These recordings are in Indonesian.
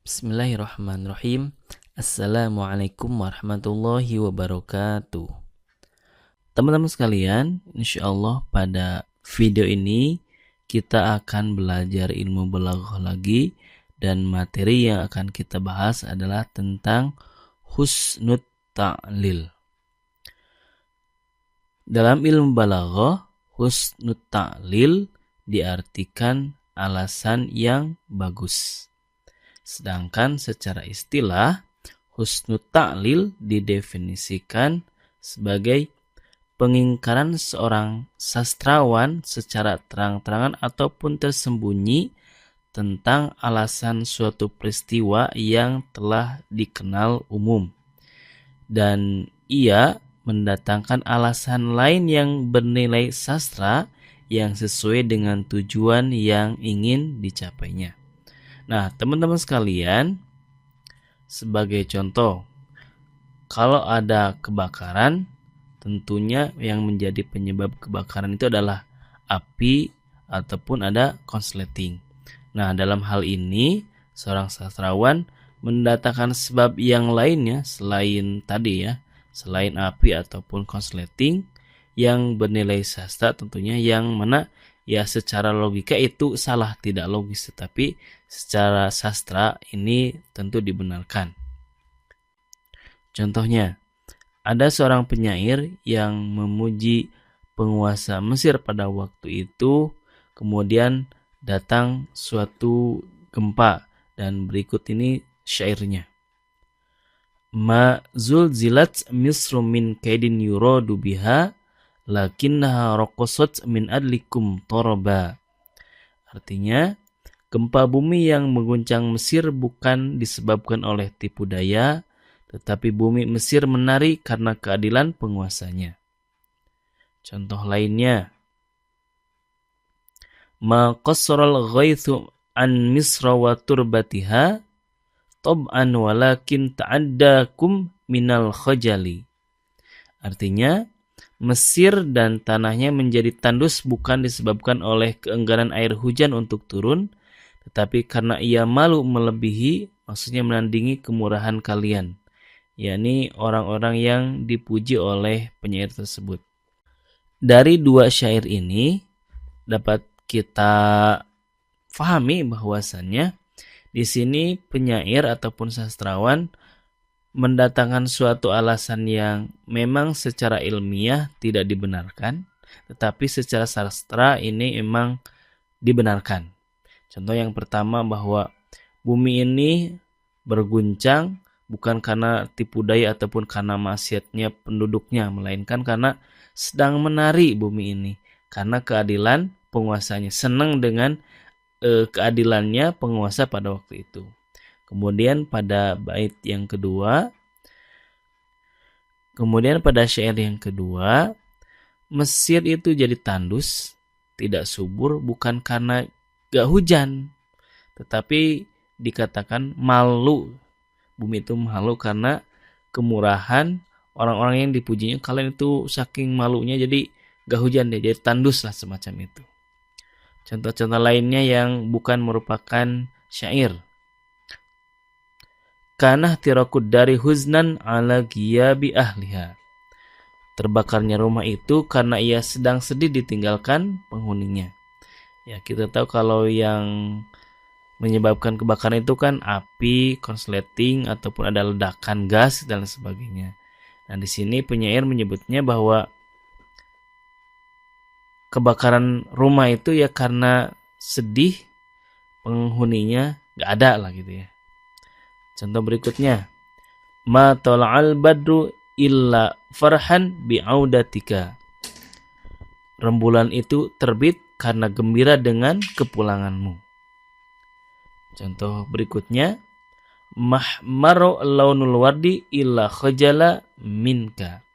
Bismillahirrahmanirrahim. Assalamualaikum warahmatullahi wabarakatuh. Teman-teman sekalian, insyaallah pada video ini kita akan belajar ilmu balaghah lagi, dan materi yang akan kita bahas adalah tentang husnut ta'lil. Dalam ilmu balaghah, husnut ta'lil diartikan alasan yang bagus. Sedangkan secara istilah, husnut ta'lil didefinisikan sebagai pengingkaran seorang sastrawan secara terang-terangan ataupun tersembunyi tentang alasan suatu peristiwa yang telah dikenal umum, dan ia mendatangkan alasan lain yang bernilai sastra yang sesuai dengan tujuan yang ingin dicapainya. Nah, teman-teman sekalian, sebagai contoh, kalau ada kebakaran, tentunya yang menjadi penyebab kebakaran itu adalah api ataupun ada konsleting. Nah, dalam hal ini, seorang sastrawan mendatangkan sebab yang lainnya selain tadi ya, selain api ataupun konsleting yang bernilai sastra, tentunya yang mana ya secara logika itu salah, tidak logis, tetapi secara sastra ini tentu dibenarkan. Contohnya, ada seorang penyair yang memuji penguasa Mesir pada waktu itu, kemudian datang suatu gempa, dan berikut ini syairnya. Ma zulzilat Misru min kaidin yuradu biha lakinnaha raqasat min adlikum torba. Artinya, gempa bumi yang mengguncang Mesir bukan disebabkan oleh tipu daya, tetapi bumi Mesir menari karena keadilan penguasanya. Contoh lainnya, ma qassaral ghaithu an Misra wa turbatiha tab'an walakin ta'addakum minal khajali. Artinya, Mesir dan tanahnya menjadi tandus bukan disebabkan oleh keengganan air hujan untuk turun, tetapi karena ia malu melebihi, maksudnya menandingi kemurahan kalian, yakni orang-orang yang dipuji oleh penyair tersebut. Dari dua syair ini dapat kita fahami bahwasannya di sini penyair ataupun sastrawan mendatangkan suatu alasan yang memang secara ilmiah tidak dibenarkan, tetapi secara sastra ini memang dibenarkan. Contoh yang pertama, bahwa bumi ini berguncang bukan karena tipu daya ataupun karena maksiatnya penduduknya, melainkan karena sedang menari bumi ini karena keadilan penguasanya, senang dengan keadilannya penguasa pada waktu itu. Kemudian pada syair yang kedua, Mesir itu jadi tandus, tidak subur bukan karena gak hujan, tetapi dikatakan malu. Bumi itu malu karena kemurahan orang-orang yang dipujinya. Kalian itu saking malunya jadi gak hujan deh, jadi tandus lah semacam itu. Contoh-contoh lainnya yang bukan merupakan syair. Kanah tirakud dari huznan ala giyabi ahliha. Terbakarnya rumah itu karena ia sedang sedih ditinggalkan penghuninya. Ya, kita tahu kalau yang menyebabkan kebakaran itu kan api, konsleting, ataupun ada ledakan gas dan sebagainya. Nah, di sini penyair menyebutnya bahwa kebakaran rumah itu ya karena sedih penghuninya gak ada lah gitu ya. Contoh berikutnya, ma tala'al badru illa farhan bi'audatika. Rembulan itu terbit karena gembira dengan kepulanganmu. Contoh berikutnya, mahmaru launul wardi illa khajala minka.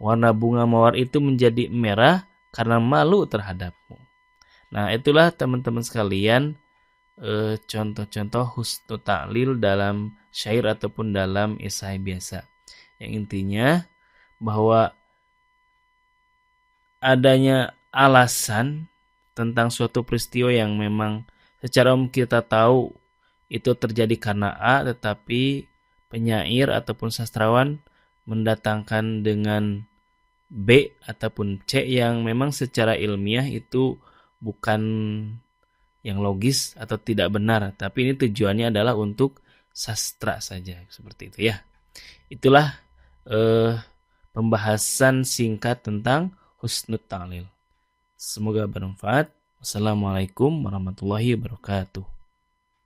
Warna bunga mawar itu menjadi merah karena malu terhadapmu. Nah, itulah teman-teman sekalian contoh-contoh husnul ta'lil dalam syair ataupun dalam esai biasa. Yang intinya bahwa adanya alasan tentang suatu peristiwa yang memang secara umum kita tahu itu terjadi karena A, tetapi penyair ataupun sastrawan mendatangkan dengan B ataupun C yang memang secara ilmiah itu bukan yang logis atau tidak benar, tapi ini tujuannya adalah untuk sastra saja, seperti itu ya. Itulah pembahasan singkat tentang husnul ta'lil. Semoga bermanfaat. Wassalamualaikum warahmatullahi wabarakatuh.